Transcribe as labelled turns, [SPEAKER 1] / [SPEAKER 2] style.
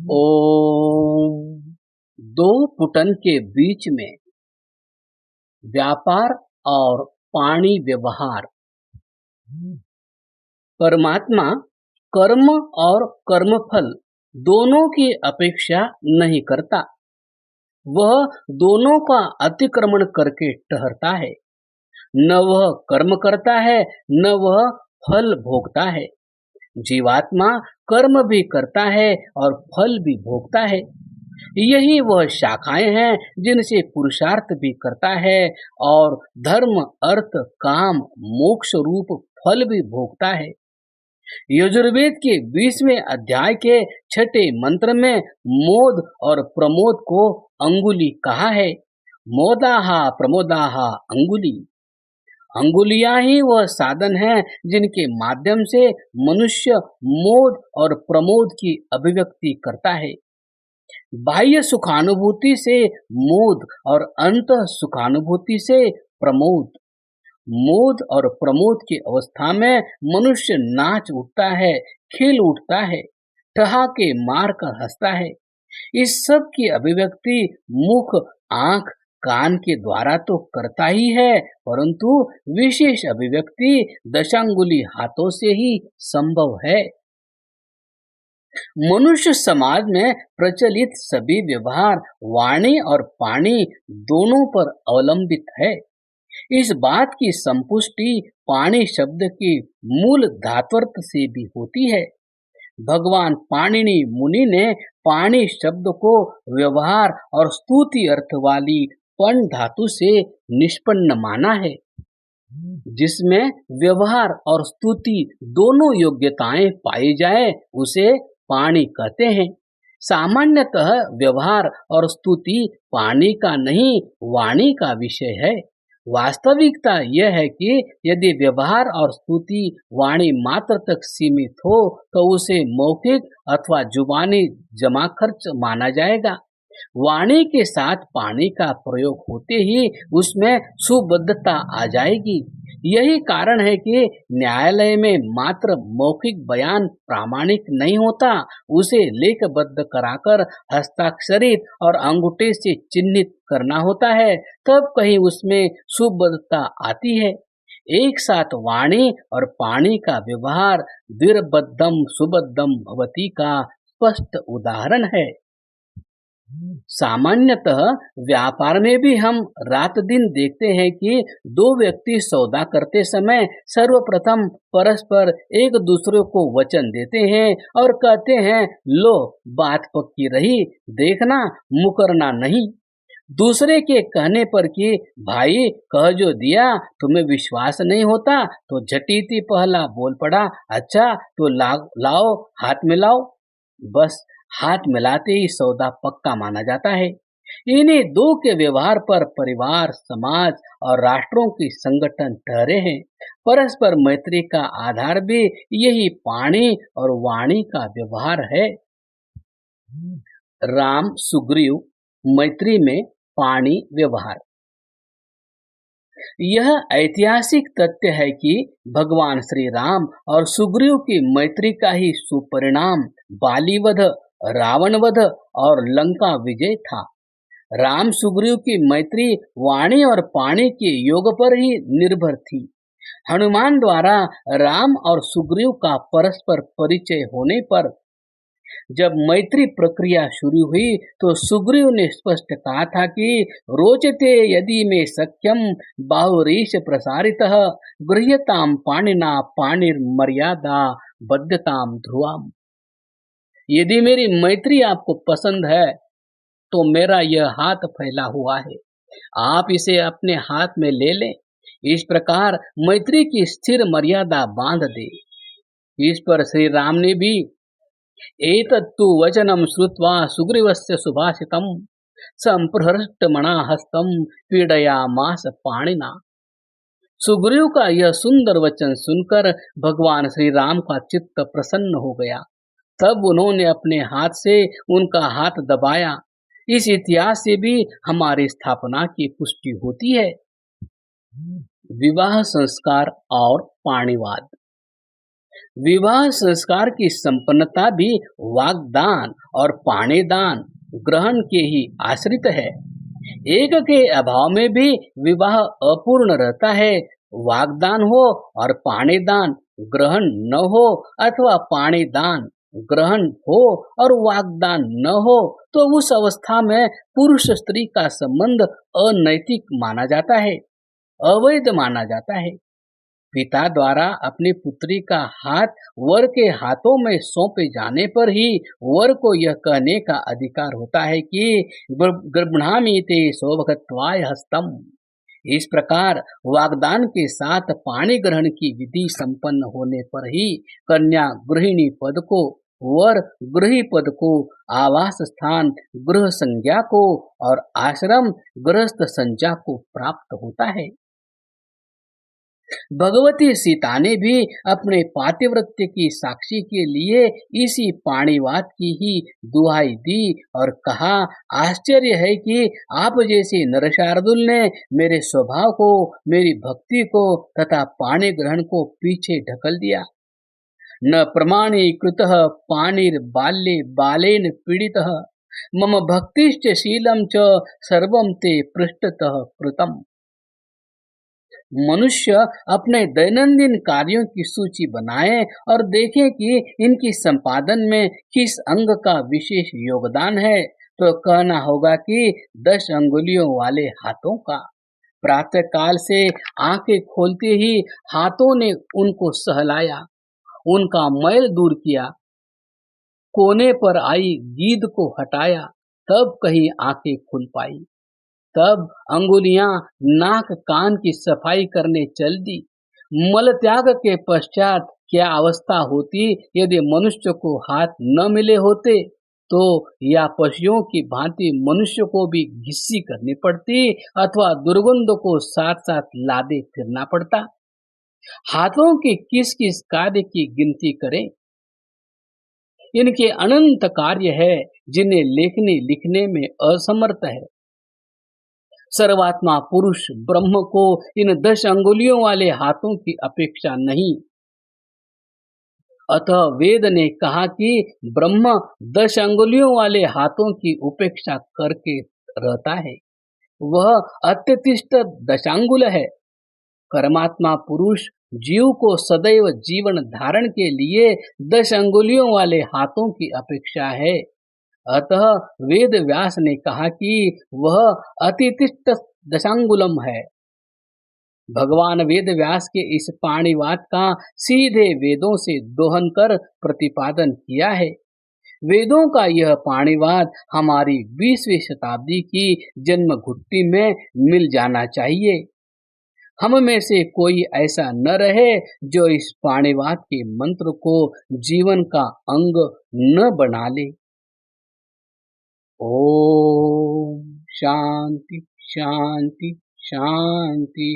[SPEAKER 1] ओम। दो पुटन के बीच में व्यापार और पाणी व्यवहार। परमात्मा कर्म और कर्मफल दोनों की अपेक्षा नहीं करता। वह दोनों का अतिक्रमण करके ठहरता है। न वह कर्म करता है, न वह फल भोगता है। जीवात्मा कर्म भी करता है और फल भी भोगता है। यही वह शाखाएं हैं जिनसे पुरुषार्थ भी करता है और धर्म, अर्थ, काम, मोक्ष रूप फल भी भोगता है। यजुर्वेद के 20वें अध्याय के 6ठे मंत्र में मोद और प्रमोद को अंगुली कहा है। मोदाहा प्रमोदाहा अंगुली। अंगुलियां ही वह साधन है जिनके माध्यम से मनुष्य मोद और प्रमोद की अभिव्यक्ति करता है। बाह्य सुखानुभूति से मोद और अंत सुखानुभूति से प्रमोद। मोद और प्रमोद की अवस्था में मनुष्य नाच उठता है, खिल उठता है, ठहाके मार कर हंसता है। इस सब की अभिव्यक्ति मुख, आंख, कान के द्वारा तो करता ही है, परंतु विशेष अभिव्यक्ति दशांगुली हाथों से ही संभव है। मनुष्य समाज में प्रचलित सभी व्यवहार वाणी और पाणी दोनों पर अवलंबित है। इस बात की संपुष्टि पाणी शब्द के मूल धात्वर्थ से भी होती है। भगवान पाणिनि मुनि ने पाणी शब्द को व्यवहार और स्तुति अर्थ वाली पण धातु से निष्पन्न माना है, जिसमें व्यवहार और स्तुति दोनों योग्यताएं पाई जाए उसे पाणी कहते हैं। सामान्यतः व्यवहार और स्तुति पाणी का नहीं, वाणी का विषय है। वास्तविकता यह है कि यदि व्यवहार और स्तुति वाणी मात्र तक सीमित हो तो उसे मौखिक अथवा जुबानी जमा खर्च माना जाएगा। वाणी के साथ पाणी का प्रयोग होते ही उसमें सुबद्धता आ जाएगी। यही कारण है कि न्यायालय में मात्र मौखिक बयान प्रामाणिक नहीं होता, उसे लेखबद्ध कराकर हस्ताक्षरित और अंगूठे से चिन्हित करना होता है, तब कहीं उसमें सुबद्धता आती है। एक साथ वाणी और पाणी का व्यवहार वीरबद्धम सुबद्धम भवति का स्पष्ट उदाहरण है। सामान्यतः व्यापार में भी हम रात दिन देखते हैं कि दो व्यक्ति सौदा करते समय सर्वप्रथम परस्पर एक दूसरे को वचन देते हैं और कहते हैं, लो बात पक्की रही, देखना मुकरना नहीं। दूसरे के कहने पर कि भाई कह जो दिया, तुम्हें विश्वास नहीं होता तो झटीती पहला बोल पड़ा, अच्छा तो लाओ हाथ मिलाओ। बस हाथ मिलाते ही सौदा पक्का माना जाता है। इन्हीं दो के व्यवहार पर परिवार, समाज और राष्ट्रों के संगठन ठहरे हैं। परस्पर मैत्री का आधार भी यही पाणी और वाणी का व्यवहार है। राम सुग्रीव मैत्री में पाणी व्यवहार। यह ऐतिहासिक तथ्य है कि भगवान श्री राम और सुग्रीव की मैत्री का ही सुपरिणाम बालीवध, रावणवध और लंका विजय था। राम सुग्रीव की मैत्री वाणी और पाणी के योग पर ही निर्भर थी। हनुमान द्वारा राम और सुग्रीव का परस्पर परिचय होने पर जब मैत्री प्रक्रिया शुरू हुई तो सुग्रीव ने स्पष्ट कहा था कि रोचते यदि में सख्यम बाहुरीश प्रसारितः गृह्यताम पाणिना पाणिर्मर्यादा बद्धताम ध्रुवम। यदि मेरी मैत्री आपको पसंद है तो मेरा यह हाथ फैला हुआ है, आप इसे अपने हाथ में ले लें। इस प्रकार मैत्री की स्थिर मर्यादा बांध दे। इस पर श्री राम ने भी एतत्तु वचनम श्रुत्वा सुग्रीवस्य सुभाषितम संप्रहृष्टमणा हस्तम पीडयामास पाणिना। सुग्रीव का यह सुंदर वचन सुनकर भगवान श्री राम का चित्त प्रसन्न हो गया। तब उन्होंने अपने हाथ से उनका हाथ दबाया। इस इतिहास से भी हमारी स्थापना की पुष्टि होती है। विवाह संस्कार और पाणिवाद। विवाह संस्कार की संपन्नता भी वागदान और पाणीदान ग्रहण के ही आश्रित है। एक के अभाव में भी विवाह अपूर्ण रहता है। वागदान हो और पाणीदान ग्रहण न हो, अथवा पाणीदान ग्रहण हो और वागदान न हो, तो उस अवस्था में पुरुष स्त्री का संबंध अनैतिक माना जाता है, अवैध माना जाता है। पिता द्वारा अपनी पुत्री का हाथ वर के हाथों में सौंपे जाने पर ही वर को यह कहने का अधिकार होता है कि गर्भणामि ते सौभगत्वाय हस्तम। इस प्रकार वागदान के साथ पाणी ग्रहण की विधि संपन्न होने पर ही कन्या गृहिणी पद को, वर गृही पद को, आवास स्थान गृह संज्ञा को और आश्रम गृहस्थ संज्ञा को प्राप्त होता है। भगवती सीता ने भी अपने पातिव्रत्य की साक्षी के लिए इसी पाणिवाद की ही दुहाई दी और कहा, आश्चर्य है कि आप जैसे नरशार्दुल ने मेरे स्वभाव को, मेरी भक्ति को तथा पाणी ग्रहण को पीछे ढकल दिया। न प्रमाणीकृतः पाणिर्बाल्ये बालेन पीडितः, मम भक्तिश्च शीलं च सर्वं ते पृष्ठतः कृतम्। मनुष्य अपने दैनंदिन कार्यों की सूची बनाए और देखे कि इनकी संपादन में किस अंग का विशेष योगदान है, तो कहना होगा कि 10 अंगुलियों वाले हाथों का। प्रातः काल से आंखें खोलते ही हाथों ने उनको सहलाया, उनका मैल दूर किया, कोने पर आई गीद को हटाया, तब कहीं आंखें खुल पाई। तब अंगुलियां नाक कान की सफाई करने चल दी। मल त्याग के पश्चात क्या अवस्था होती यदि मनुष्य को हाथ न मिले होते, तो या पशुओं की भांति मनुष्य को भी घिस्सी करनी पड़ती अथवा दुर्गंध को साथ साथ लादे फिरना पड़ता। हाथों की किस किस कार्य की गिनती करें। इनके अनंत कार्य है जिन्हें लेखनी लिखने में असमर्थ है। सर्वात्मा पुरुष ब्रह्म को इन 10 अंगुलियों वाले हाथों की अपेक्षा नहीं। अतः वेद ने कहा कि ब्रह्म 10 अंगुलियों वाले हाथों की उपेक्षा करके रहता है, वह अत्यतिष्ठ दशांगुल है। परमात्मा पुरुष जीव को सदैव जीवन धारण के लिए 10 अंगुलियों वाले हाथों की अपेक्षा है। अतः वेद व्यास ने कहा कि वह अतितिष्ठ दशांगुलम है। भगवान वेद व्यास के इस पाणिवाद का सीधे वेदों से दोहन कर प्रतिपादन किया है। वेदों का यह पाणिवाद हमारी 20वीं शताब्दी की जन्म घुट्टी में मिल जाना चाहिए। हम में से कोई ऐसा न रहे जो इस पाणिवाद के मंत्र को जीवन का अंग न बना ले। ओम शांति शांति शांति।